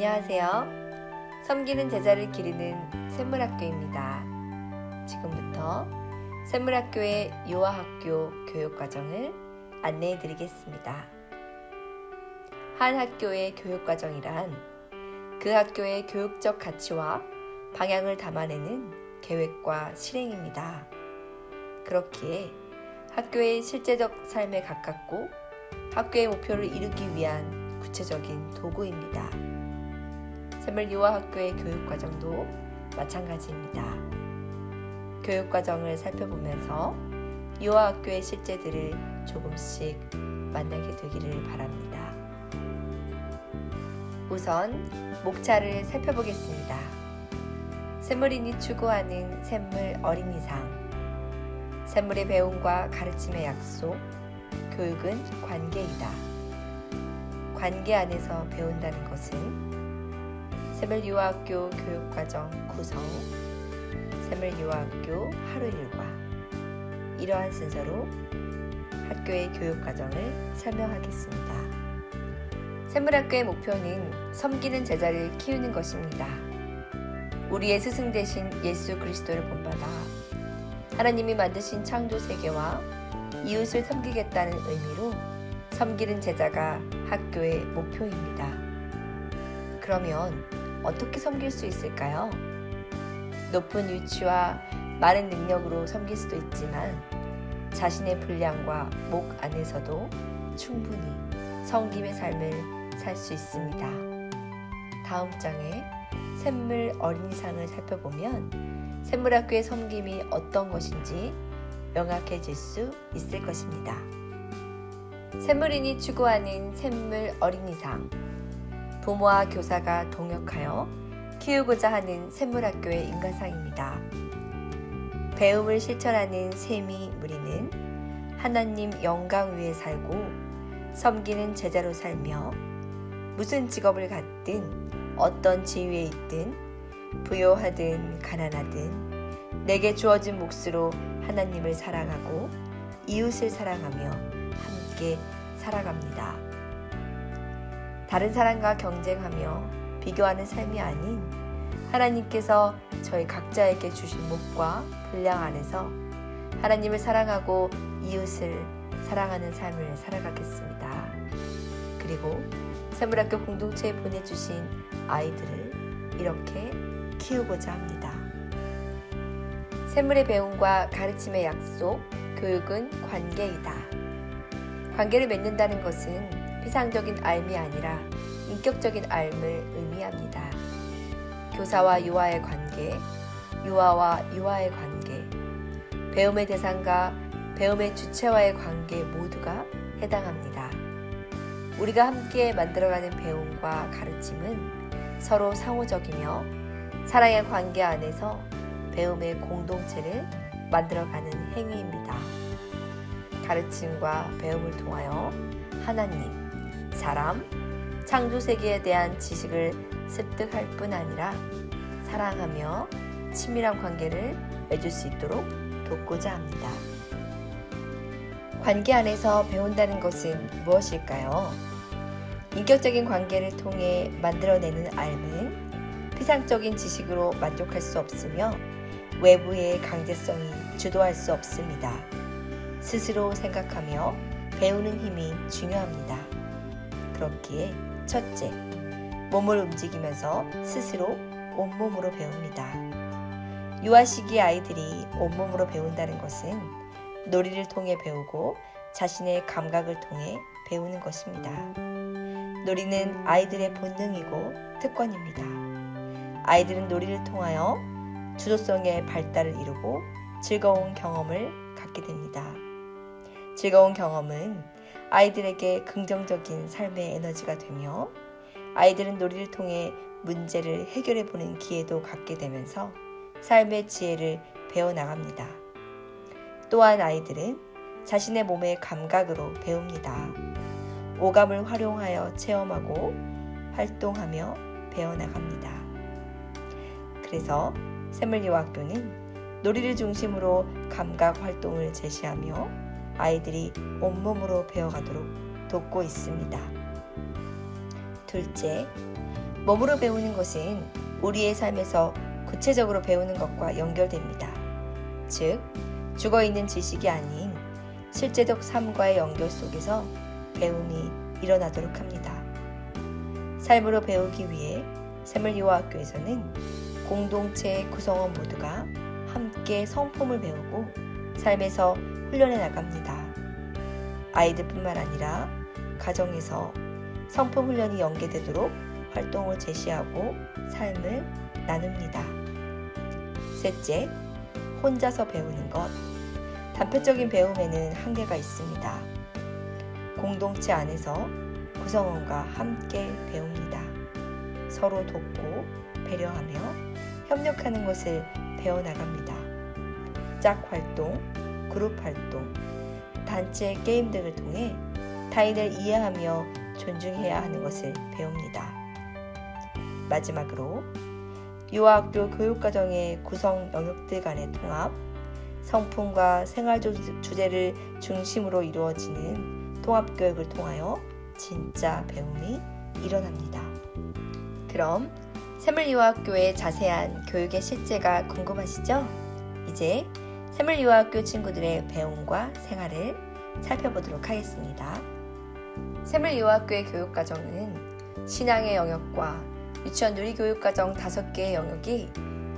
안녕하세요. 섬기는 제자를 기르는 샘물학교입니다. 지금부터 샘물학교의 유아학교 교육과정을 안내해 드리겠습니다. 한 학교의 교육과정이란 그 학교의 교육적 가치와 방향을 담아내는 계획과 실행입니다. 그렇기에 학교의 실제적 삶에 가깝고 학교의 목표를 이루기 위한 구체적인 도구입니다. 샘물 유아학교의 교육과정도 마찬가지입니다. 교육과정을 살펴보면서 유아학교의 실제들을 조금씩 만나게 되기를 바랍니다. 우선 목차를 살펴보겠습니다. 샘물인이 추구하는 샘물 어린이상, 샘물의 배움과 가르침의 약속, 교육은 관계이다. 관계 안에서 배운다는 것은 샘물 유아학교 교육과정 구성, 샘물 유아학교 하루 일과 이러한 순서로 학교의 교육과정을 설명하겠습니다. 샘물학교의 목표는 섬기는 제자를 키우는 것입니다. 우리의 스승 되신 예수 그리스도를 본받아 하나님이 만드신 창조 세계와 이웃을 섬기겠다는 의미로 섬기는 제자가 학교의 목표입니다. 그러면 어떻게 섬길 수 있을까요? 높은 위치와 많은 능력으로 섬길 수도 있지만 자신의 분량과 목 안에서도 충분히 섬김의 삶을 살 수 있습니다. 다음 장에 샘물 어린이상을 살펴보면 샘물학교의 섬김이 어떤 것인지 명확해질 수 있을 것입니다. 샘물인이 추구하는 샘물 어린이상, 부모와 교사가 동역하여 키우고자 하는 샘물학교의 인간상입니다. 배움을 실천하는 샘이 무리는 하나님 영광 위에 살고 섬기는 제자로 살며 무슨 직업을 갖든 어떤 지위에 있든 부요하든 가난하든 내게 주어진 몫으로 하나님을 사랑하고 이웃을 사랑하며 함께 살아갑니다. 다른 사람과 경쟁하며 비교하는 삶이 아닌 하나님께서 저희 각자에게 주신 몫과 분량 안에서 하나님을 사랑하고 이웃을 사랑하는 삶을 살아가겠습니다. 그리고 샘물학교 공동체에 보내주신 아이들을 이렇게 키우고자 합니다. 샘물의 배움과 가르침의 약속, 교육은 관계이다. 관계를 맺는다는 것은 피상적인 알미 아니라 인격적인 알을 의미합니다. 교사와 유아의 관계, 유아와 유아의 관계, 배움의 대상과 배움의 주체와의 관계 모두가 해당합니다. 우리가 함께 만들어가는 배움과 가르침은 서로 상호적이며 사랑의 관계 안에서 배움의 공동체를 만들어가는 행위입니다. 가르침과 배움을 통하여 하나님, 사람, 창조 세계에 대한 지식을 습득할 뿐 아니라 사랑하며 친밀한 관계를 맺을 수 있도록 돕고자 합니다. 관계 안에서 배운다는 것은 무엇일까요? 인격적인 관계를 통해 만들어내는 알은 피상적인 지식으로 만족할 수 없으며 외부의 강제성이 주도할 수 없습니다. 스스로 생각하며 배우는 힘이 중요합니다. 그렇기에 첫째, 몸을 움직이면서 스스로 온몸으로 배웁니다. 유아 시기 아이들이 온몸으로 배운다는 것은 놀이를 통해 배우고 자신의 감각을 통해 배우는 것입니다. 놀이는 아이들의 본능이고 특권입니다. 아이들은 놀이를 통하여 주도성의 발달을 이루고 즐거운 경험을 갖게 됩니다. 즐거운 경험은 아이들에게 긍정적인 삶의 에너지가 되며 아이들은 놀이를 통해 문제를 해결해 보는 기회도 갖게 되면서 삶의 지혜를 배워나갑니다. 또한 아이들은 자신의 몸의 감각으로 배웁니다. 오감을 활용하여 체험하고 활동하며 배워나갑니다. 그래서 샘물 유아학교는 놀이를 중심으로 감각 활동을 제시하며 아이들이 온몸으로 배워가도록 돕고 있습니다. 둘째, 몸으로 배우는 것은 우리의 삶에서 구체적으로 배우는 것과 연결됩니다. 즉, 죽어있는 지식이 아닌 실제적 삶과의 연결 속에서 배움이 일어나도록 합니다. 삶으로 배우기 위해 샘물유아학교에서는 공동체 구성원 모두가 함께 성품을 배우고 삶에서 훈련해 나갑니다. 아이들뿐만 아니라 가정에서 성품 훈련이 연계되도록 활동을 제시하고 삶을 나눕니다. 셋째, 혼자서 배우는 것. 단편적인 배움에는 한계가 있습니다. 공동체 안에서 구성원과 함께 배웁니다. 서로 돕고 배려하며 협력하는 것을 배워나갑니다. 짝 활동, 그룹 활동, 단체 게임 등을 통해 타인을 이해하며 존중해야 하는 것을 배웁니다. 마지막으로 유아학교 교육과정의 구성 영역들 간의 통합, 성품과 생활 주제를 중심으로 이루어지는 통합교육을 통하여 진짜 배움이 일어납니다. 그럼 샘물유아학교의 자세한 교육의 실제가 궁금하시죠? 이제 샘물유아학교 친구들의 배움과 생활을 살펴보도록 하겠습니다. 샘물유아학교의 교육과정은 신앙의 영역과 유치원 누리교육과정 5개의 영역이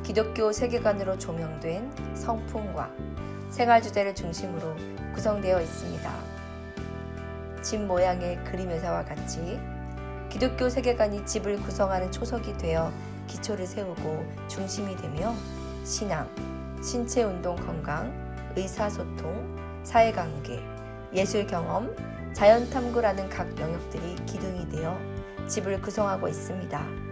기독교 세계관으로 조명된 성품과 생활 주제를 중심으로 구성되어 있습니다. 집 모양의 그림 묘사와 같이 기독교 세계관이 집을 구성하는 초석이 되어 기초를 세우고 중심이 되며 신앙, 신체 운동 건강, 의사소통, 사회관계, 예술 경험, 자연 탐구라는 각 영역들이 기둥이 되어 집을 구성하고 있습니다.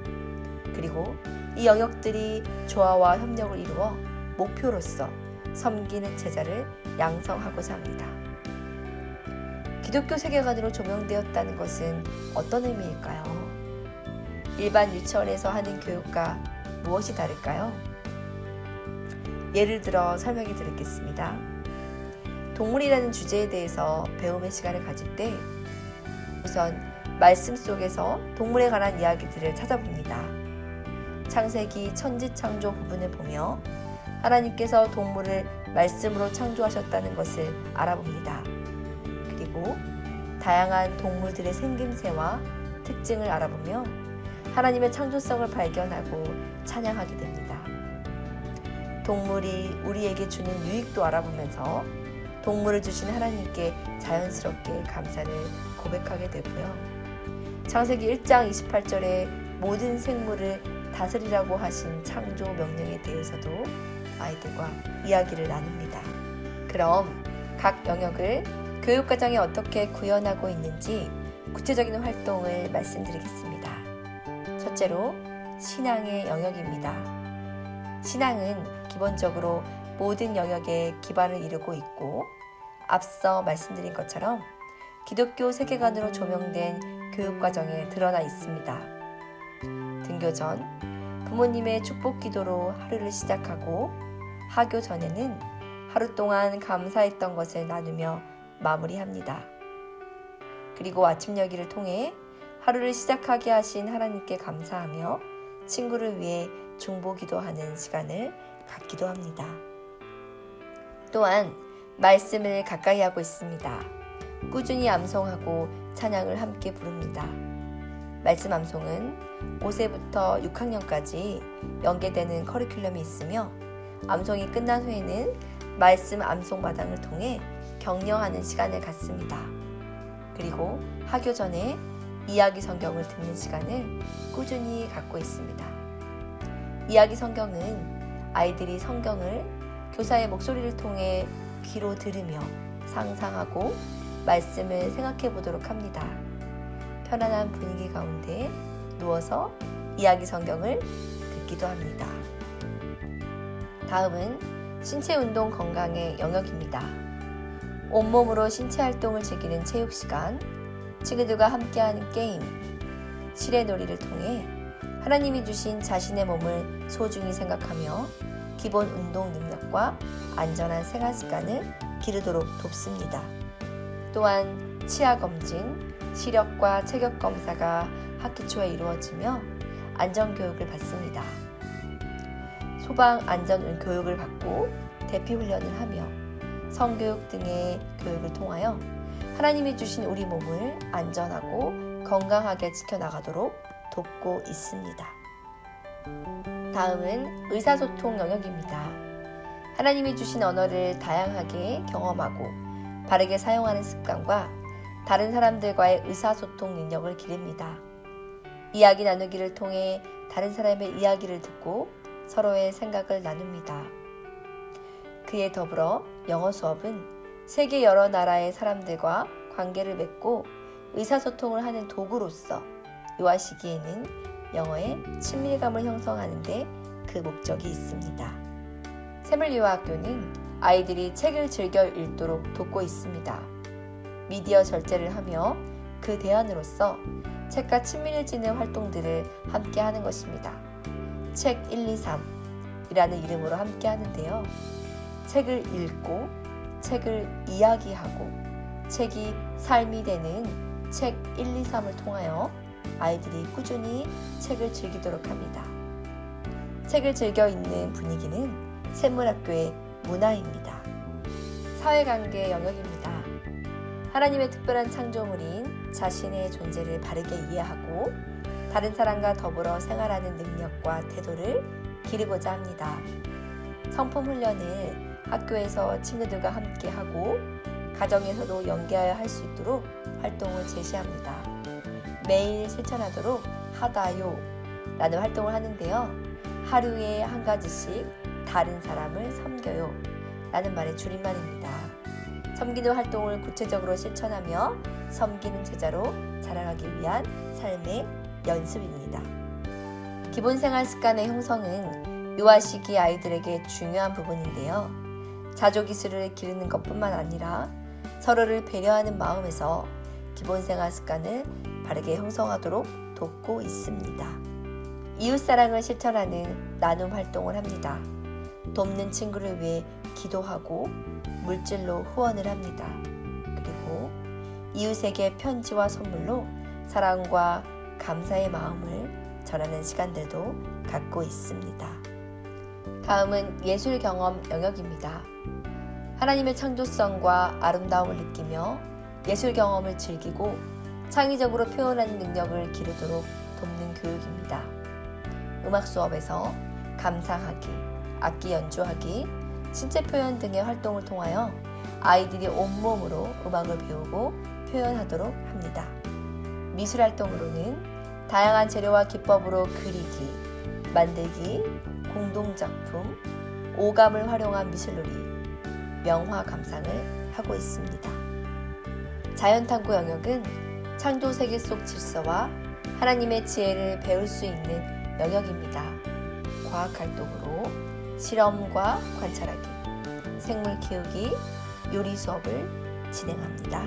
그리고 이 영역들이 조화와 협력을 이루어 목표로서 섬기는 제자를 양성하고자 합니다. 기독교 세계관으로 조명되었다는 것은 어떤 의미일까요? 일반 유치원에서 하는 교육과 무엇이 다를까요? 예를 들어 설명해 드리겠습니다. 동물이라는 주제에 대해서 배움의 시간을 가질 때 우선 말씀 속에서 동물에 관한 이야기들을 찾아봅니다. 창세기 천지창조 부분을 보며 하나님께서 동물을 말씀으로 창조하셨다는 것을 알아봅니다. 그리고 다양한 동물들의 생김새와 특징을 알아보며 하나님의 창조성을 발견하고 찬양하게 됩니다. 동물이 우리에게 주는 유익도 알아보면서 동물을 주신 하나님께 자연스럽게 감사를 고백하게 되고요. 창세기 1장 28절에 모든 생물을 다스리라고 하신 창조 명령에 대해서도 아이들과 이야기를 나눕니다. 그럼 각 영역을 교육과정에 어떻게 구현하고 있는지 구체적인 활동을 말씀드리겠습니다. 첫째로 신앙의 영역입니다. 신앙은 기본적으로 모든 영역에 기반을 이루고 있고 앞서 말씀드린 것처럼 기독교 세계관으로 조명된 교육과정에 드러나 있습니다. 등교 전 부모님의 축복 기도로 하루를 시작하고 하교 전에는 하루 동안 감사했던 것을 나누며 마무리합니다. 그리고 아침 여기를 통해 하루를 시작하게 하신 하나님께 감사하며 친구를 위해 중보 기도하는 시간을 갖기도 합니다. 또한 말씀을 가까이 하고 있습니다. 꾸준히 암송하고 찬양을 함께 부릅니다. 말씀 암송은 5세부터 6학년까지 연계되는 커리큘럼이 있으며 암송이 끝난 후에는 말씀 암송마당을 통해 격려하는 시간을 갖습니다. 그리고 하교 전에 이야기 성경을 듣는 시간을 꾸준히 갖고 있습니다. 이야기 성경은 아이들이 성경을 교사의 목소리를 통해 귀로 들으며 상상하고 말씀을 생각해 보도록 합니다. 편안한 분위기 가운데 누워서 이야기 성경을 듣기도 합니다. 다음은 신체 운동 건강의 영역입니다. 온몸으로 신체 활동을 즐기는 체육 시간, 친구들과 함께하는 게임, 실내 놀이를 통해 하나님이 주신 자신의 몸을 소중히 생각하며 기본 운동 능력과 안전한 생활 습관을 기르도록 돕습니다. 또한 치아 검진, 시력과 체격 검사가 학기 초에 이루어지며 안전교육을 받습니다. 소방 안전 교육을 받고 대피 훈련을 하며 성교육 등의 교육을 통하여 하나님이 주신 우리 몸을 안전하고 건강하게 지켜나가도록 돕고 있습니다. 다음은 의사소통 영역입니다. 하나님이 주신 언어를 다양하게 경험하고 바르게 사용하는 습관과 다른 사람들과의 의사소통 능력을 기릅니다. 이야기 나누기를 통해 다른 사람의 이야기를 듣고 서로의 생각을 나눕니다. 그에 더불어 영어 수업은 세계 여러 나라의 사람들과 관계를 맺고 의사소통을 하는 도구로서 요한 시기에는 영어의 친밀감을 형성하는 데 그 목적이 있습니다. 샘물유아학교는 아이들이 책을 즐겨 읽도록 돕고 있습니다. 미디어 절제를 하며 그 대안으로서 책과 친밀해지는 활동들을 함께 하는 것입니다. 책 123이라는 이름으로 함께 하는데요. 책을 읽고 책을 이야기하고 책이 삶이 되는 책 123을 통하여 아이들이 꾸준히 책을 즐기도록 합니다. 책을 즐겨 읽는 분위기는 샘물학교의 문화입니다. 사회관계 영역입니다. 하나님의 특별한 창조물인 자신의 존재를 바르게 이해하고 다른 사람과 더불어 생활하는 능력과 태도를 기르고자 합니다. 성품 훈련을 학교에서 친구들과 함께 하고 가정에서도 연계하여 할 수 있도록 활동을 제시합니다. 매일 실천하도록 하다요 라는 활동을 하는데요. 하루에 한 가지씩 다른 사람을 섬겨요 라는 말의 줄임말입니다. 섬기는 활동을 구체적으로 실천하며 섬기는 제자로 자라가기 위한 삶의 연습입니다. 기본 생활 습관의 형성은 유아 시기 아이들에게 중요한 부분인데요. 자조 기술을 기르는 것뿐만 아니라 서로를 배려하는 마음에서 기본 생활 습관을 바르게 형성하도록 돕고 있습니다. 이웃사랑을 실천하는 나눔 활동을 합니다. 돕는 친구를 위해 기도하고 물질로 후원을 합니다. 그리고 이웃에게 편지와 선물로 사랑과 감사의 마음을 전하는 시간들도 갖고 있습니다. 다음은 예술 경험 영역입니다. 하나님의 창조성과 아름다움을 느끼며 예술 경험을 즐기고 창의적으로 표현하는 능력을 기르도록 돕는 교육입니다. 음악 수업에서 감상하기, 악기 연주하기, 신체 표현 등의 활동을 통하여 아이들이 온몸으로 음악을 배우고 표현하도록 합니다. 미술 활동으로는 다양한 재료와 기법으로 그리기, 만들기, 공동작품, 오감을 활용한 미술놀이, 명화 감상을 하고 있습니다. 자연탐구 영역은 창조 세계 속 질서와 하나님의 지혜를 배울 수 있는 영역입니다. 과학 활동으로 실험과 관찰하기, 생물 키우기, 요리 수업을 진행합니다.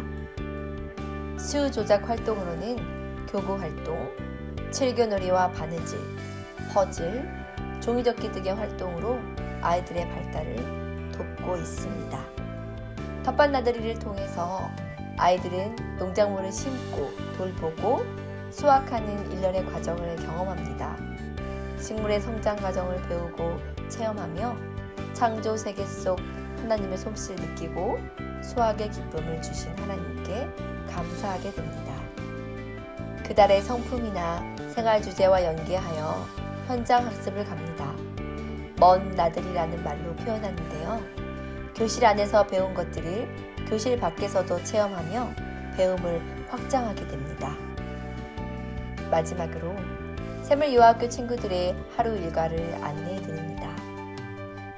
수 조작 활동으로는 교구 활동, 칠교놀이와 바느질, 퍼즐, 종이접기 등의 활동으로 아이들의 발달을 돕고 있습니다. 텃밭 나들이를 통해서 아이들은 농작물을 심고 돌보고 수확하는 일련의 과정을 경험합니다. 식물의 성장 과정을 배우고 체험하며 창조 세계 속 하나님의 솜씨를 느끼고 수확의 기쁨을 주신 하나님께 감사하게 됩니다. 그달의 성품이나 생활 주제와 연계하여 현장 학습을 갑니다. 먼 나들이라는 말로 표현하는데요. 교실 안에서 배운 것들을 교실 밖에서도 체험하며 배움을 확장하게 됩니다. 마지막으로 샘물유아학교 친구들의 하루 일과를 안내해 드립니다.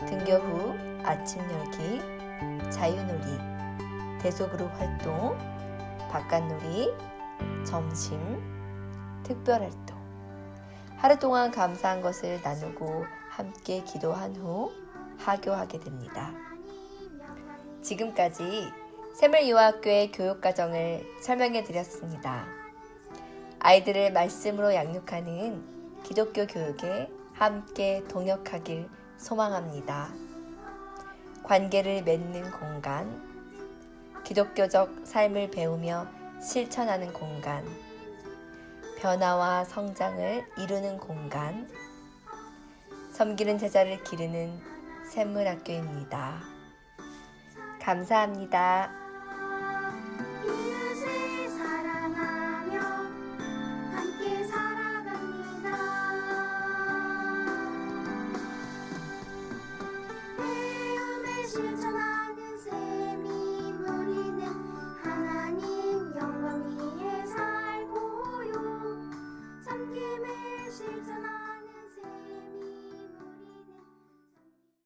등교 후 아침 열기, 자유놀이, 대소그룹 활동, 바깥놀이, 점심, 특별활동. 하루 동안 감사한 것을 나누고 함께 기도한 후 하교하게 됩니다. 지금까지 샘물유아학교의 교육과정을 설명해 드렸습니다. 아이들을 말씀으로 양육하는 기독교 교육에 함께 동역하길 소망합니다. 관계를 맺는 공간, 기독교적 삶을 배우며 실천하는 공간, 변화와 성장을 이루는 공간, 섬기는 제자를 기르는 샘물학교입니다. 감사합니다.